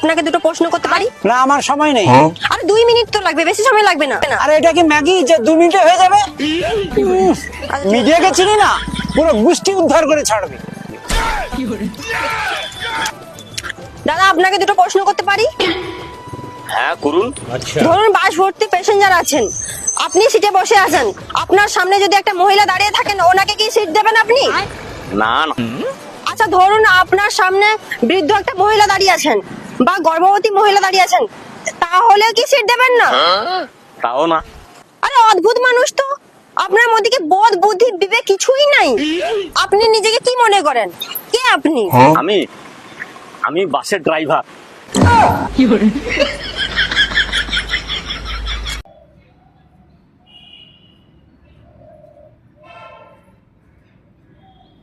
আপনাকে দুটো প্রশ্ন করতে পারি? না আমার সময় নেই। আরে 2 মিনিট তো লাগবে, বেশি সময় লাগবে না। আরে এটা কি ম্যাগি যে 2 মিনিটে হয়ে যাবে? মিডিয়াকে চিনি না, পুরো গোষ্ঠী উদ্ধার করে ছাড়বে। দাদা আপনাকে দুটো প্রশ্ন করতে পারি? হ্যাঁ করুন। ধরুন বাস ভর্তি প্যাসেঞ্জার আছেন, আপনি সিটে বসে আছেন, আপনার সামনে যদি একটা মহিলা দাঁড়িয়ে থাকেন, ওনাকে কি সিট দেবেন আপনি? না না। আচ্ছা ধরুন আপনার সামনে বৃদ্ধ একটা মহিলা দাঁড়িয়ে আছেন বা গর্ভবতী মহিলা দাঁড়িয়ে আছেন, তাহলে কি সিট দেবেন না? তাও না। আরে অদ্ভুত মানুষ তো, আপনার মধ্যে কি বোধ বুদ্ধি বিবেক কিছুই নাই? আপনি নিজেকে কি মনে করেন? কে আপনি? আমি বাসের ড্রাইভার।